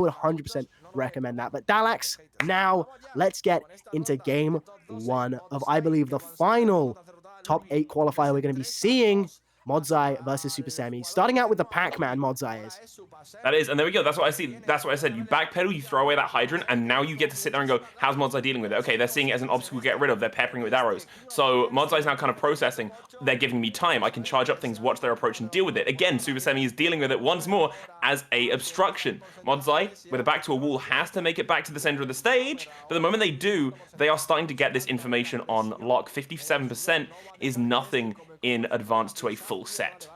would 100% recommend that. But Dalax, now let's get into game one of, I believe, the final top 8 qualifier we're going to be seeing. MoDzai versus Supahsemmie. Starting out with the Pac-Man, MoDzai is. That is, and there we go. That's what I see. That's what I said. You backpedal, you throw away that hydrant, and now you get to sit there and go, how's MoDzai dealing with it? Okay, they're seeing it as an obstacle to get rid of. They're peppering it with arrows. So MoDzai's now kind of processing. They're giving me time. I can charge up things, watch their approach, and deal with it. Again, Supahsemmie is dealing with it once more as a obstruction. MoDzai, with a back to a wall, has to make it back to the center of the stage, but the moment they do, they are starting to get this information on lock. 57% is nothing in advance to a full set.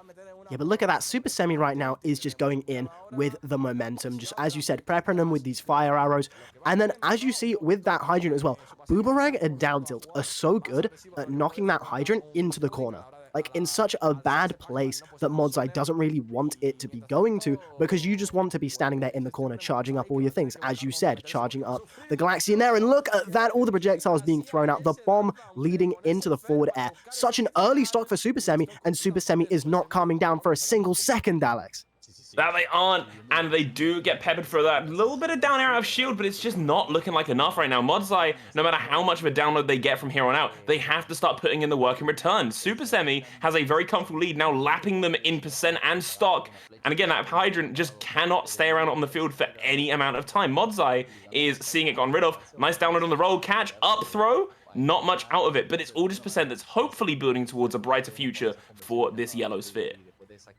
Yeah, but look at that. Supahsemmie right now is just going in with the momentum. Just as you said, prepping them with these fire arrows. And then as you see with that hydrant as well, Boomerang and Down Tilt are so good at knocking that hydrant into the corner. Like in such a bad place that MoDzai doesn't really want it to be going to, because you just want to be standing there in the corner charging up all your things. As you said, charging up the Galaxian there. And look at that, all the projectiles being thrown out. The bomb leading into the forward air. Such an early stock for Supahsemmie, and Supahsemmie is not calming down for a single second, Alex. That they aren't, and they do get peppered for that little bit of down air out of shield, but it's just not looking like enough right now. MoDzai, no matter how much of a download they get from here on out, they have to start putting in the work in return. Supahsemmie has a very comfortable lead, now lapping them in percent and stock, and again, that hydrant just cannot stay around on the field for any amount of time. MoDzai is seeing it gotten rid of. Nice download on the roll, catch, up throw. Not much out of it, but it's all just percent that's hopefully building towards a brighter future for this yellow sphere.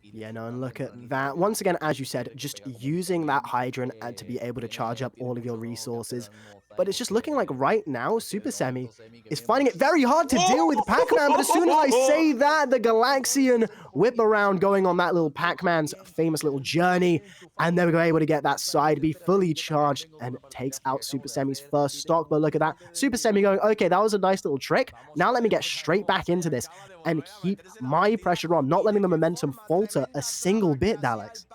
Yeah, no, and look at that. Once again, as you said, just using that hydrant to be able to charge up all of your resources. But it's just looking like right now, Supahsemmie is finding it very hard to deal with Pac-Man. But as soon as I say that, the Galaxian whip around going on that little Pac-Man's famous little journey. And then we're able to get that side B fully charged and takes out Supahsemmie's first stock. But look at that. Supahsemmie going, okay, that was a nice little trick. Now let me get straight back into this and keep my pressure on, not letting the momentum falter a single bit, Alex.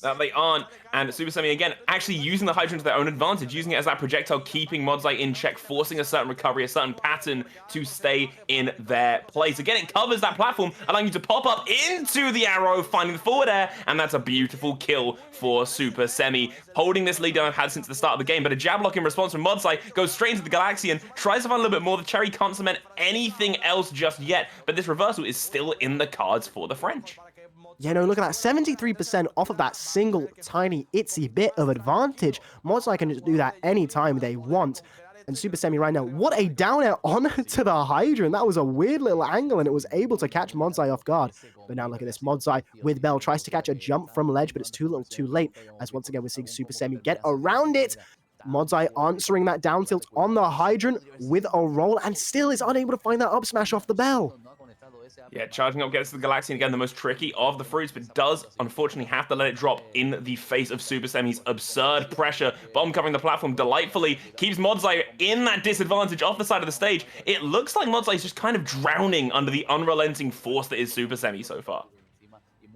That they aren't, and Supahsemmie again actually using the hydrant to their own advantage, using it as that projectile, keeping MoDzai in check, forcing a certain recovery, a certain pattern to stay in their place. Again, it covers that platform, allowing you to pop up into the arrow, finding the forward air, and that's a beautiful kill for Supahsemmie, holding this lead I've had since the start of the game. But a jab lock in response from MoDzai goes straight into the Galaxian, tries to find a little bit more. The Cherry can't cement anything else just yet, but this reversal is still in the cards for the French. Yeah, no, look at that. 73% off of that single tiny itsy bit of advantage. MoDzai can just do that anytime they want. And Supahsemmie right now, what a down air onto the hydrant. That was a weird little angle, and it was able to catch MoDzai off guard. But now look at this. MoDzai with Bell tries to catch a jump from ledge, but it's too little too late. As once again, we're seeing Supahsemmie get around it. MoDzai answering that down tilt on the hydrant with a roll, and still is unable to find that up smash off the Bell. Yeah, charging up gets to the Galaxian again, the most tricky of the fruits, but does unfortunately have to let it drop in the face of Supahsemmie's absurd pressure. Bomb covering the platform delightfully, keeps MoDzai in that disadvantage off the side of the stage. It looks like MoDzai is just kind of drowning under the unrelenting force that is Supahsemmie so far.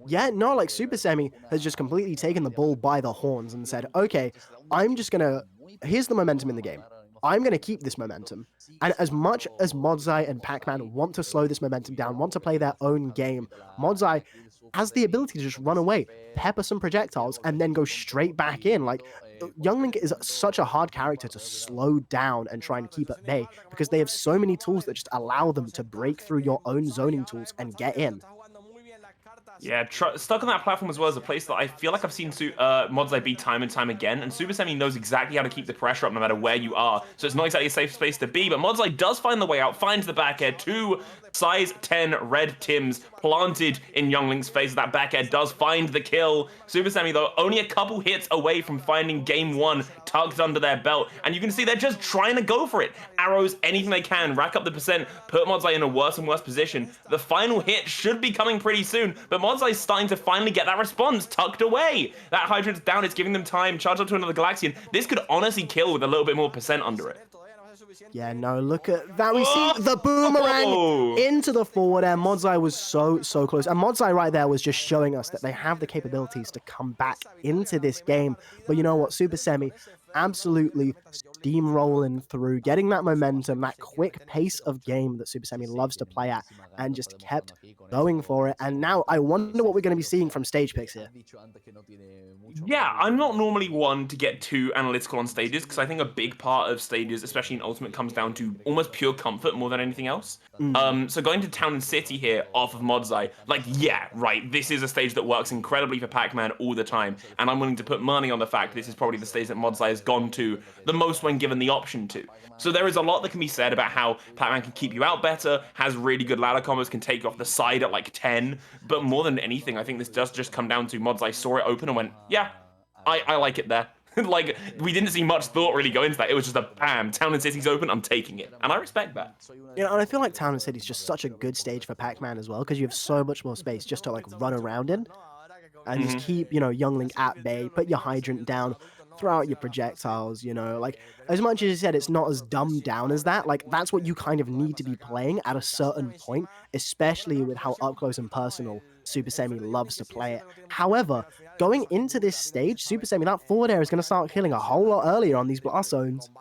Yeah, no, like Supahsemmie has just completely taken the bull by the horns and said, okay, I'm just gonna, here's the momentum in the game. I'm going to keep this momentum. And as much as MoDzai and Pac-Man want to slow this momentum down, want to play their own game, MoDzai has the ability to just run away, pepper some projectiles, and then go straight back in. Like, Younglink is such a hard character to slow down and try and keep at bay, because they have so many tools that just allow them to break through your own zoning tools and get in. Yeah, stuck on that platform as well as a place that I feel like I've seen MoDzai beat time and time again, and Supahsemmie knows exactly how to keep the pressure up no matter where you are, so it's not exactly a safe space to be, but MoDzai does find the way out, finds the back air, two size 10 red Tims planted in Younglink's face. That back air does find the kill. Supahsemmie, though, only a couple hits away from finding game one tucked under their belt, and you can see they're just trying to go for it. Arrows, anything they can, rack up the percent, put MoDzai in a worse and worse position. The final hit should be coming pretty soon, but MoDzai is starting to finally get that response tucked away. That hydrant's down, it's giving them time, charge up to another Galaxian. This could honestly kill with a little bit more percent under it. Yeah, no, look at that. We see the boomerang into the forward air. MoDzai was so close. And MoDzai right there was just showing us that they have the capabilities to come back into this game. But you know what? Supahsemmie absolutely steamrolling through, getting that momentum, that quick pace of game that Supahsemmie loves to play at, and just kept going for it. And now I wonder what we're going to be seeing from stage picks here. Yeah, I'm not normally one to get too analytical on stages because I think a big part of stages, especially in Ultimate, comes down to almost pure comfort more than anything else. So going to Town and City here off of MoDzai, like, yeah, right, this is a stage that works incredibly for Pac-Man all the time, and I'm willing to put money on the fact this is probably the stage that MoDzai has gone to the most when given the option to. So there is a lot that can be said about how Pac-Man can keep you out better, has really good ladder combos, can take you off the side at like 10, but more than anything, I think this does just come down to MoDzai saw it open and went, yeah, I like it there. Like, we didn't see much thought really go into that. It was just a bam, Town and City's open, I'm taking it. And I respect that. You know, and I feel like Town and City is just such a good stage for Pac-Man as well, because you have so much more space just to like run around in and just keep, you know, Youngling at bay, put your hydrant down, throw out your projectiles, you know, like, as much as you said it's not as dumbed down as that, like, that's what you kind of need to be playing at a certain point, especially with how up close and personal Supahsemmie loves to play it. However, going into this stage, Supahsemmie, that forward air is going to start killing a whole lot earlier on these blast zones.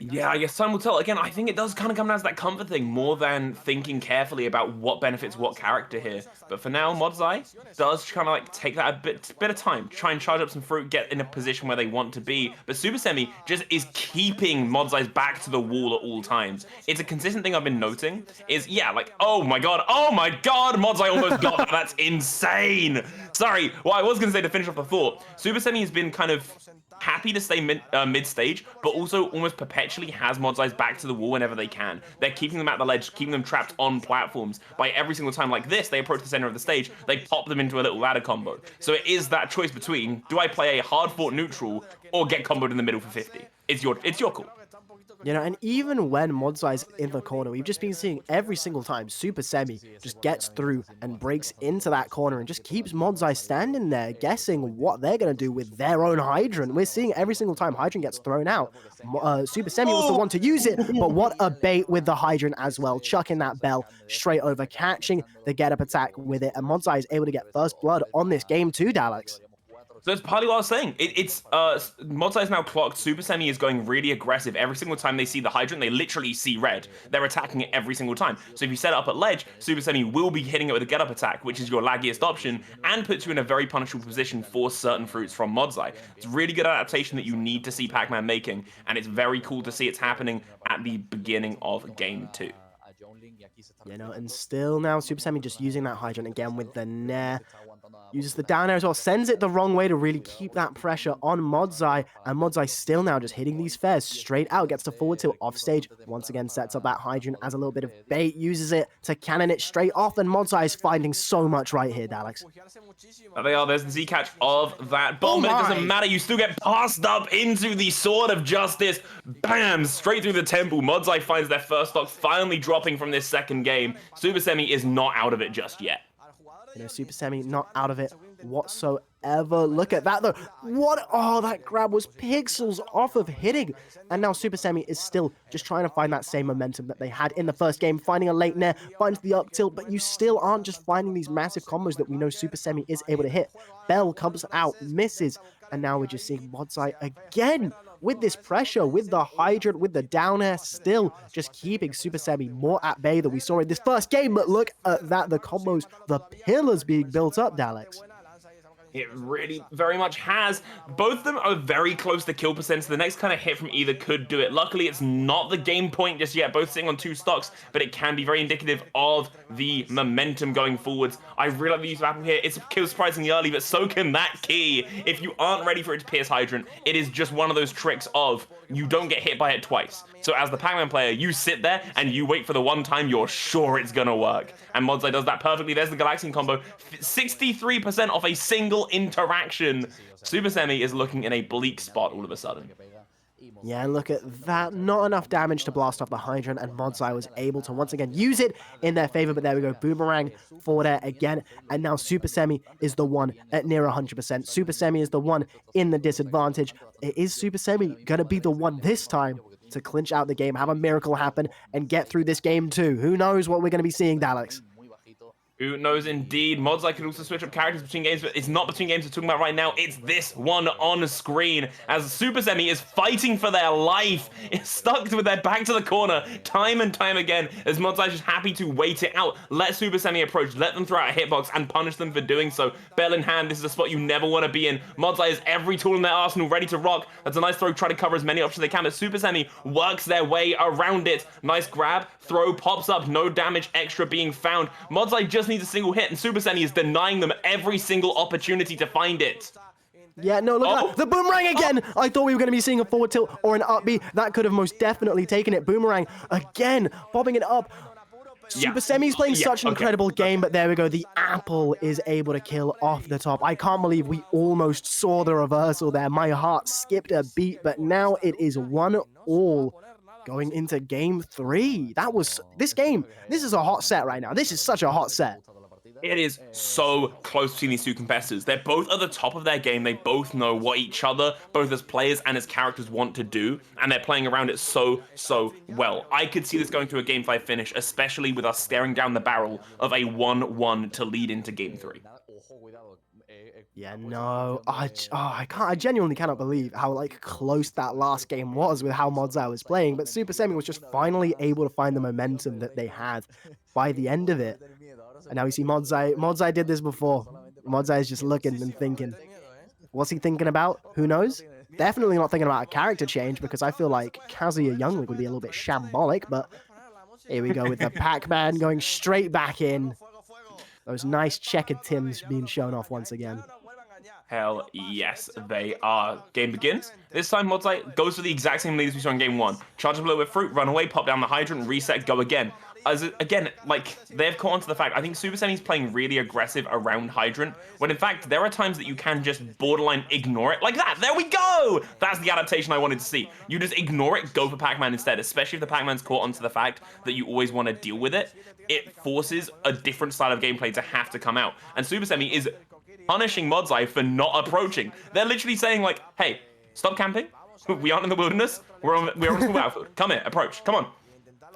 Yeah, I guess time will tell. Again, I think it does kind of come down to that comfort thing more than thinking carefully about what benefits what character here. But for now, MoDzai does kind of like take that a bit of time, try and charge up some fruit, get in a position where they want to be. But Supahsemmie just is keeping MoDzai's back to the wall at all times. It's a consistent thing I've been noting is, yeah, like, oh my god, MoDzai almost got that. That's insane. Sorry, well, I was going to say to finish off the thought, Supahsemmie has been kind of happy to stay mid-stage, but also almost perpetually has MoDzai's back to the wall whenever they can. They're keeping them at the ledge, keeping them trapped on platforms. By every single time like this, they approach the center of the stage, they pop them into a little ladder combo. So it is that choice between, do I play a hard-fought neutral or get comboed in the middle for 50? It's your call. You know, and even when MoDzai's in the corner, we've just been seeing every single time Supahsemmie just gets through and breaks into that corner and just keeps MoDzai standing there guessing what they're going to do with their own hydrant. We're seeing every single time hydrant gets thrown out, Supahsemmie was the one to use it, but what a bait with the hydrant as well, chucking that bell straight over, catching the get-up attack with it, and MoDzai is able to get first blood on this game too, Daleks. So that's partly what I was saying. MoDzai is now clocked. Supahsemmie is going really aggressive. Every single time they see the hydrant, they literally see red. They're attacking it every single time. So if you set it up at ledge, Supahsemmie will be hitting it with a get-up attack, which is your laggiest option, and puts you in a very punishable position for certain fruits from MoDzai. It's really good adaptation that you need to see Pac-Man making, and it's very cool to see it's happening at the beginning of Game 2. You know, and still now Supahsemmie just using that hydrant again with the Nair. Uses the down air as well, sends it the wrong way to really keep that pressure on MoDzai, and MoDzai still now just hitting these fares straight out, gets to forward tilt off stage, once again sets up that hydrant as a little bit of bait, uses it to cannon it straight off, and MoDzai is finding so much right here, Daleks. There they are, there's the Z-catch of that bomb, but it doesn't matter, you still get passed up into the Sword of Justice, bam, straight through the temple. MoDzai finds their first stock, finally dropping from this second game. Supahsemmie is not out of it just yet. You know, Supahsemmie not out of it whatsoever. Look at that, though. What? Oh, that grab was pixels off of hitting. And now Supahsemmie is still just trying to find that same momentum that they had in the first game, finding a late nair, finds the up tilt, but you still aren't just finding these massive combos that we know Supahsemmie is able to hit. Bell comes out, misses, and now we're just seeing MoDzai again with this pressure, with the hydrant, with the down air, still just keeping Supahsemmie more at bay than we saw in this first game. But look at that, the combos, the pillars being built up, Daleks. It really very much has. Both of them are very close to kill percent, so the next kind of hit from either could do it. Luckily, it's not the game point just yet, both sitting on 2 stocks, but it can be very indicative of the momentum going forwards. I really like the use of Apple here. It's killed surprisingly early, but so can that key. If you aren't ready for it to pierce Hydrant, it is just one of those tricks of you don't get hit by it twice. So as the Pac-Man player, you sit there and you wait for the one time you're sure it's gonna work. And MoDzai does that perfectly. There's the Galaxian combo. 63% off a single interaction. Supahsemmie is looking in a bleak spot all of a sudden. Yeah, and look at that. Not enough damage to blast off the hydrant, and MoDzai was able to once again use it in their favor, but there we go. Boomerang forward air again, and now Supahsemmie is the one at near 100%. Supahsemmie is the one in the disadvantage. Is Supahsemmie going to be the one this time to clinch out the game, have a miracle happen, and get through this game too? Who knows what we're going to be seeing, Daleks? Who knows indeed. MoDzai can also switch up characters between games, but it's not between games we're talking about right now. It's this one on screen as Supahsemmie is fighting for their life. It's stuck with their back to the corner time and time again as MoDzai is just happy to wait it out. Let Supahsemmie approach, let them throw out a hitbox and punish them for doing so. Bell in hand, this is a spot you never want to be in. MoDzai has every tool in their arsenal ready to rock. That's a nice throw, try to cover as many options as they can, but Supahsemmie works their way around it. Nice grab, throw pops up, no damage extra being found. MoDzai just needs a single hit, and Supahsemmie is denying them every single opportunity to find it. Yeah, no, look at that. The boomerang again. I thought we were going to be seeing a forward tilt or an up B. That could have most definitely taken it. Boomerang again, popping it up. Supahsemmie's playing such an incredible game, but there we go. The apple is able to kill off the top. I can't believe we almost saw the reversal there. My heart skipped a beat, but now it is 1-all going into game 3. This game. This is a hot set right now. This is such a hot set. It is so close between these two competitors. They're both at the top of their game. They both know what each other, both as players and as characters, want to do, and they're playing around it so well. I could see this going to a Game 5 finish, especially with us staring down the barrel of a 1-1 to lead into Game 3. Yeah, no, I genuinely cannot believe how close that last game was with how MoDzai was playing, but Supahsemmie was just finally able to find the momentum that they had by the end of it. And now we see MoDzai. MoDzai did this before. MoDzai is just looking and thinking. What's he thinking about? Who knows? Definitely not thinking about a character change, because I feel like Kazuya Youngling would be a little bit shambolic, but here we go with the Pac-Man going straight back in. Those nice checkered Tims being shown off once again. Hell yes, they are. Game begins. This time, MoDzai goes for the exact same lead as we saw in Game 1. Charge up a little bit fruit, run away, pop down the hydrant, reset, go again. Again, they've caught on to the fact, I think Supahsemmie's playing really aggressive around hydrant, when in fact, there are times that you can just borderline ignore it like that. There we go! That's the adaptation I wanted to see. You just ignore it, go for Pac-Man instead, especially if the Pac-Man's caught on to the fact that you always want to deal with it. It forces a different style of gameplay to have to come out. And Supahsemmie is punishing MoDzai for not approaching. They're literally saying hey, stop camping. We aren't in the wilderness. We're on small battlefield. Come here, approach. Come on.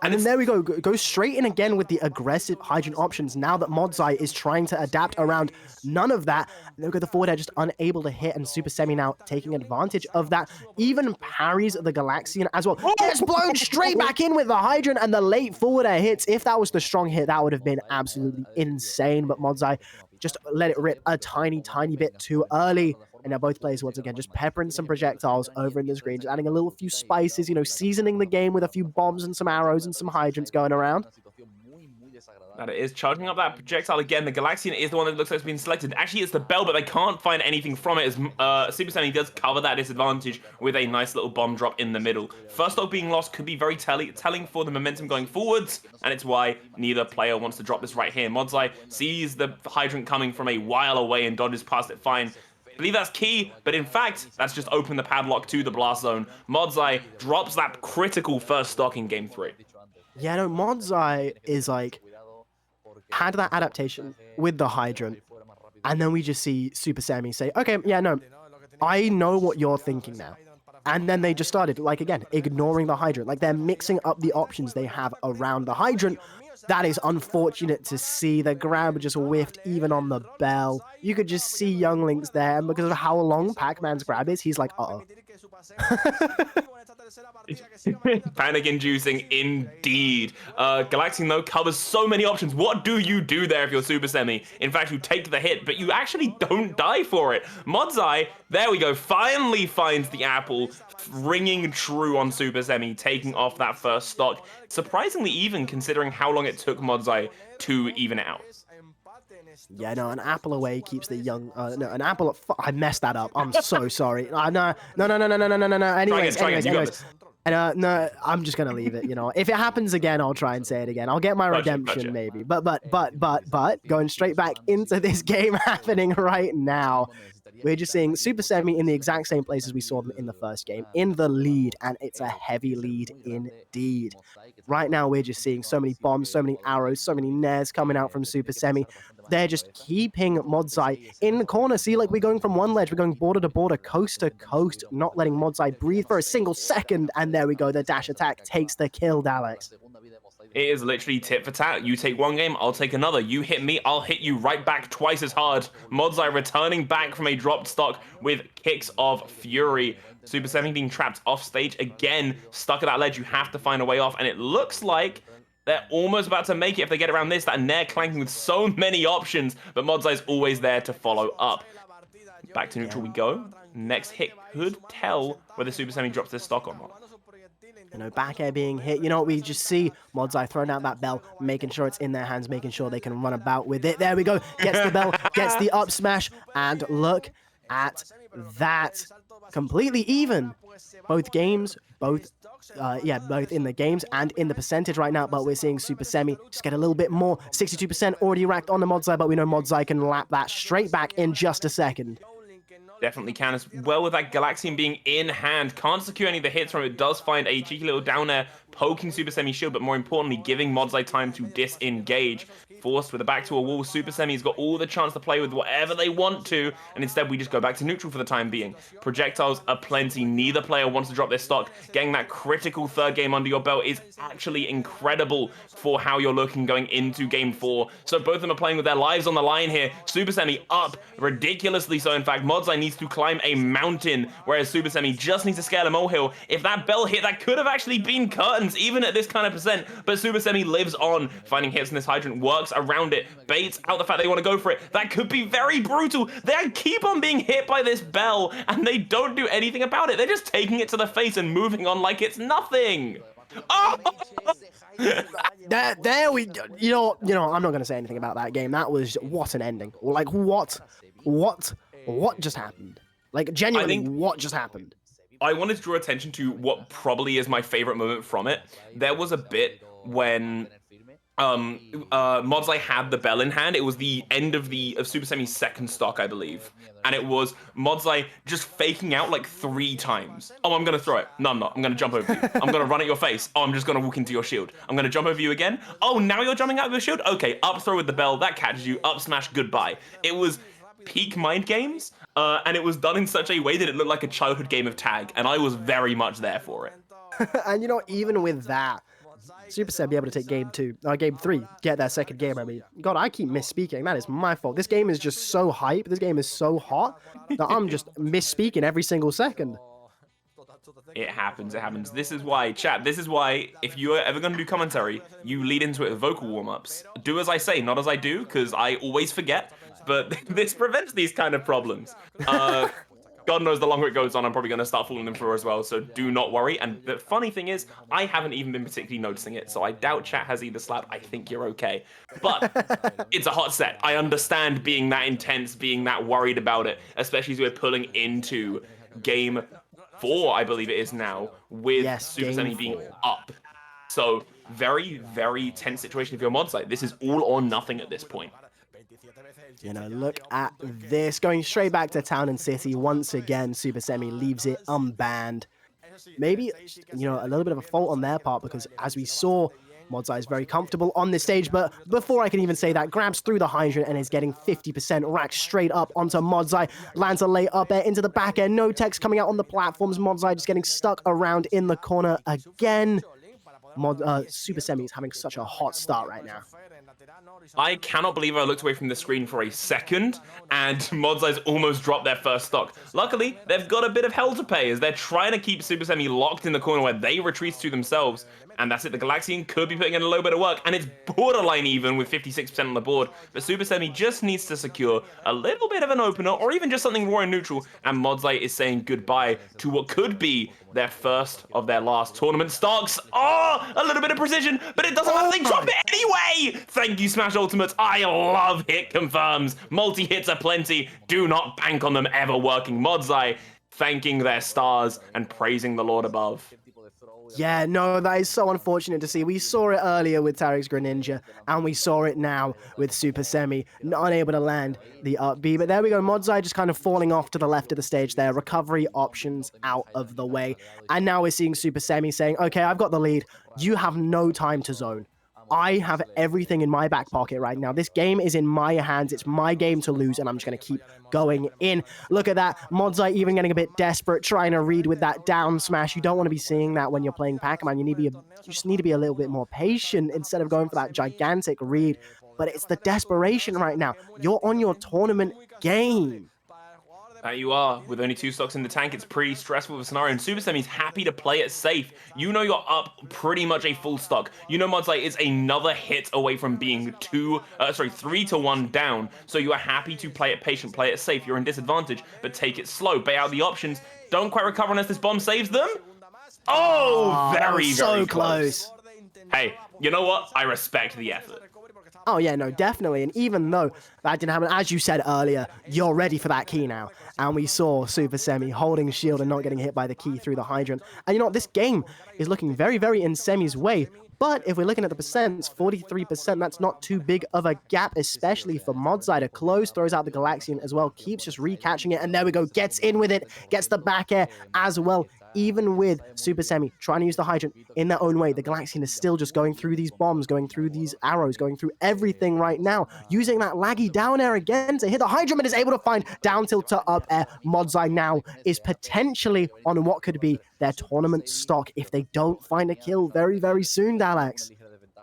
And then there we go. Go straight in again with the aggressive hydrant options now that MoDzai is trying to adapt around none of that. Look at the forward air just unable to hit, and Supahsemmie now taking advantage of that. Even parries the Galaxian as well. Gets blown straight back in with the hydrant, and the late forward air hits. If that was the strong hit, that would have been absolutely insane. But MoDzai just let it rip a tiny bit too early. And now both players, once again, just peppering some projectiles over in the screen, just adding a few spices, seasoning the game with a few bombs and some arrows and some hydrants going around. That it is. Charging up that projectile again. The Galaxian is the one that looks like it's been selected. Actually, it's the Bell, but they can't find anything from it as Supahsemmie does cover that disadvantage with a nice little bomb drop in the middle. First stock being lost could be very telling for the momentum going forwards, and it's why neither player wants to drop this right here. MoDzai sees the hydrant coming from a while away and dodges past it fine. I believe that's key, but in fact, that's just opened the padlock to the blast zone. MoDzai drops that critical first stock in Game 3. Yeah, no, MoDzai is had that adaptation with the hydrant, and then we just see Supahsemmie say, okay, yeah, no, I know what you're thinking now. And then they just started, again, ignoring the hydrant. They're mixing up the options they have around the hydrant. That is unfortunate to see. The grab just whiffed even on the Bell. You could just see Younglings there, and because of how long Pac-Man's grab is, he's like, uh-oh. Panic-inducing indeed. Galaxian, though, covers so many options. What do you do there if you're Supahsemmie? In fact, you take the hit, but you actually don't die for it. MoDzai, there we go, finally finds the apple, ringing true on Supahsemmie, taking off that first stock. Surprisingly even, considering how long it took MoDzai to even it out. Yeah, no, an apple away keeps the young. No, an apple. I messed that up. I'm so sorry. No. Anyways. And no, I'm just gonna leave it. If it happens again, I'll try and say it again. I'll get my redemption maybe. But going straight back into this game happening right now. We're just seeing Supahsemmie in the exact same place as we saw them in the first game, in the lead, and it's a heavy lead indeed. Right now, we're just seeing so many bombs, so many arrows, so many nairs coming out from Supahsemmie. They're just keeping MoDzai in the corner. See, we're going from one ledge, we're going border to border, coast to coast, not letting MoDzai breathe for a single second, and there we go, the dash attack takes the kill, Alex. It is literally tit for tat. You take one game, I'll take another. You hit me, I'll hit you right back twice as hard. MoDzai returning back from a dropped stock with kicks of fury. Supahsemmie being trapped off stage again, stuck at that ledge. You have to find a way off, and it looks like they're almost about to make it if they get around this. That Nair clanking with so many options, but MoDzai is always there to follow up. Back to neutral we go. Next hit could tell whether Supahsemmie drops this stock or not. You know, back air being hit. You know what we just see? MoDzai throwing out that bell, making sure it's in their hands, making sure they can run about with it. There we go. Gets the bell, gets the up smash, and look at that. Completely even. Both games, both in the games and in the percentage right now, but we're seeing Supahsemmie just get a little bit more. 62% already racked on the MoDzai, but we know MoDzai can lap that straight back in just a second. Definitely can, as well with that Galaxian being in hand. Can't secure any of the hits from it. Does find a cheeky little down air poking Supahsemmie's shield, but more importantly, giving MoDzai time to disengage. Forced with the back to a wall, Supahsemmie's got all the chance to play with whatever they want to, and instead we just go back to neutral for the time being. Projectiles are plenty. Neither player wants to drop their stock. Getting that critical third game under your belt is actually incredible for how you're looking going into game 4. So both of them are playing with their lives on the line here. Supahsemmie up, ridiculously so. In fact, MoDzai needs to climb a mountain, whereas Supahsemmie just needs to scale a molehill. If that bell hit, that could have actually been curtains, even at this kind of percent, but Supahsemmie lives on. Finding hits in this hydrant, works around it, baits out the fact they want to go for it. That could be very brutal. They keep on being hit by this bell, and they don't do anything about it. They're just taking it to the face and moving on like it's nothing. Oh! There we go. You know, I'm not going to say anything about that game. That was, what an ending. Like, what just happened? Like, genuinely, what just happened? I wanted to draw attention to what probably is my favorite moment from it. There was a bit when MoDzai had the bell in hand. It was the end of Supahsemmie's second stock, I believe. And it was MoDzai just faking out like 3 times. Oh, I'm gonna throw it. No, I'm not. I'm gonna jump over you. I'm gonna run at your face. Oh, I'm just gonna walk into your shield. I'm gonna jump over you again. Oh, now you're jumping out of your shield? Okay, up throw with the bell. That catches you. Up smash, goodbye. It was peak mind games, and it was done in such a way that it looked like a childhood game of tag, and I was very much there for it. And you know, even with that, Supahsemmie be able to take game 3, get their second game. I mean, God, I keep misspeaking. That is my fault. This game is just so hype. This game is so hot that I'm just misspeaking every single second. It happens, it happens. This is why, chat, this is why, if you're ever going to do commentary, you lead into it with vocal warm-ups. Do as I say, not as I do, because I always forget, but this prevents these kind of problems. God knows the longer it goes on, I'm probably going to start falling them through as well, so do not worry. And the funny thing is, I haven't even been particularly noticing it, so I doubt chat has either slapped. I think you're okay. But it's a hot set. I understand being that intense, being that worried about it, especially as we're pulling into game 4, I believe it is now, with Supahsemmie being up. So very, very tense situation if you're MoDzai. This is all or nothing at this point. You know, look at this. Going straight back to Town and City. Once again, Supahsemmie leaves it unbanned. Maybe, you know, a little bit of a fault on their part, because as we saw, MoDzai is very comfortable on this stage, but before I can even say that, grabs through the hydrant and is getting 50% racked straight up onto MoDzai. Lands a late up air into the back air. No text coming out on the platforms. MoDzai just getting stuck around in the corner again. Supahsemmie is having such a hot start right now. I cannot believe I looked away from the screen for a second, and MoDzai's almost dropped their first stock. Luckily, they've got a bit of hell to pay, as they're trying to keep Supahsemmie locked in the corner where they retreat to themselves. And that's it, the Galaxian could be putting in a little bit of work, and it's borderline even with 56% on the board. But Supahsemmie just needs to secure a little bit of an opener, or even just something raw and neutral, and MoDzai is saying goodbye to what could be their first of their last tournament stocks. Oh, a little bit of precision, but it doesn't matter, they drop it anyway! Thank you, Smash Ultimates. I love hit confirms. Multi-hits are plenty. Do not bank on them ever working. MoDzai thanking their stars and praising the Lord above. Yeah, no, that is so unfortunate to see. We saw it earlier with Tarek's Greninja, and we saw it now with Supahsemmie, not unable to land the up B. But there we go, MoDzai just kind of falling off to the left of the stage there. Recovery options out of the way. And now we're seeing Supahsemmie saying, okay, I've got the lead. You have no time to zone. I have everything in my back pocket right now. This game is in my hands. It's my game to lose, and I'm just going to keep going in. Look at that. MoDzai even getting a bit desperate, trying to read with that down smash. You don't want to be seeing that when you're playing Pac-Man. You just need to be a little bit more patient instead of going for that gigantic read. But it's the desperation right now. You're on your tournament game. You are. With only 2 stocks in the tank, it's pretty stressful of a scenario, and Supahsemmie's happy to play it safe. You know you're up pretty much a full stock. You know MoDzai is another hit away from being 3 to 1 down, so you are happy to play it patient, play it safe. You're in disadvantage, but take it slow. Bait out the options. Don't quite recover unless this bomb saves them. Oh, very, so very close. Hey, you know what? I respect the effort. Oh, yeah, no, definitely. And even though that didn't happen, as you said earlier, you're ready for that key now. And we saw Supahsemmie holding shield and not getting hit by the key through the hydrant. And you know what? This game is looking very, very in Semi's way. But if we're looking at the percents, 43%, that's not too big of a gap, especially for MoDzai to close, throws out the Galaxian as well, keeps just recatching it, and there we go, gets in with it, gets the back air as well. Even with Supahsemmie trying to use the hydrant in their own way, the Galaxian is still just going through these bombs, going through these arrows, going through everything right now, using that laggy down air again to hit the hydrant, but is able to find down tilt to up air. MoDzai now is potentially on what could be their tournament stock if they don't find a kill very, very soon, Dalax.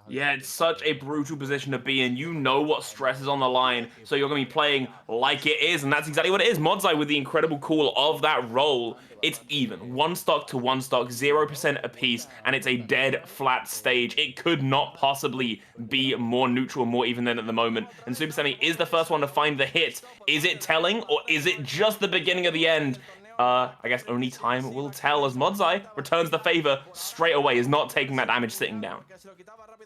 Yeah, it's such a brutal position to be in. You know what stress is on the line, so you're going to be playing like it is, and that's exactly what it is. MoDzai with the incredible call of that roll. It's even. 1 stock to 1 stock, 0% apiece, and it's a dead flat stage. It could not possibly be more neutral, more even than at the moment. And Supahsemmie is the first one to find the hit. Is it telling, or is it just the beginning of the end? I guess only time will tell, as MoDzai returns the favor straight away, is not taking that damage sitting down.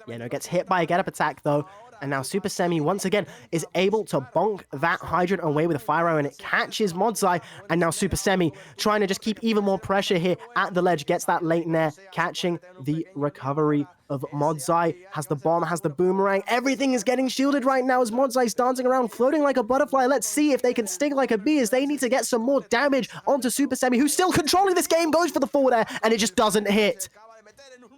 Yeah, no, gets hit by a get-up attack, though, and now Supahsemmie, once again, is able to bonk that hydrant away with a fire arrow, and it catches MoDzai, and now Supahsemmie trying to just keep even more pressure here at the ledge, gets that late nair, catching the recovery of MoDzai, has the bomb, has the boomerang, everything is getting shielded right now as MoDzai's dancing around, floating like a butterfly. Let's see if they can sting like a bee, as they need to get some more damage onto Supahsemmie, who's still controlling this game, goes for the forward air, and it just doesn't hit.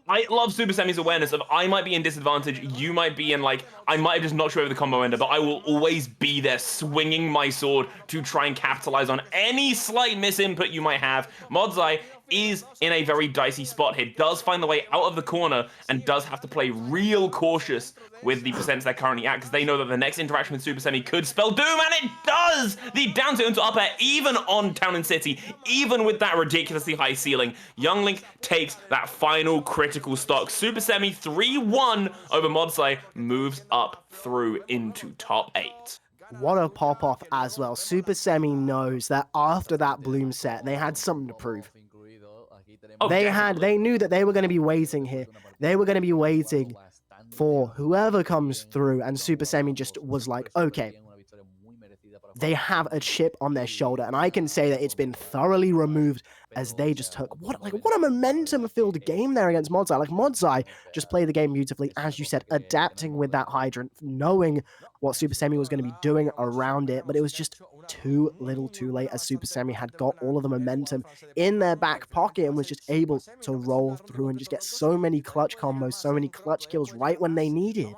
I love Supahsemmie's awareness of I might be in disadvantage, you might be in, like, I might have just knocked you over the combo ender, but I will always be there swinging my sword to try and capitalize on any slight misinput you might have. MoDzai is in a very dicey spot here, does find the way out of the corner, and does have to play real cautious with the percents they're currently at, because they know that the next interaction with Supahsemmie could spell doom, and it does! The down tilt into up air, even on Town and City, even with that ridiculously high ceiling, Young Link takes that final critical stock. Supahsemmie 3-1 over MoDzai, moves up through into top 8. What a pop-off as well. Supahsemmie knows that after that Bloom set, they had something to prove. Oh, They knew that they were going to be waiting here. They were going to be waiting for whoever comes through, and Supahsemmie just was like, okay, they have a chip on their shoulder, and I can say that it's been thoroughly removed as they just took what a momentum-filled game there against MoDzai. Like, MoDzai just played the game beautifully, as you said, adapting with that hydrant, knowing what Supahsemmie was going to be doing around it, but it was just too little too late, as Supahsemmie had got all of the momentum in their back pocket and was just able to roll through and just get so many clutch combos, so many clutch kills right when they needed.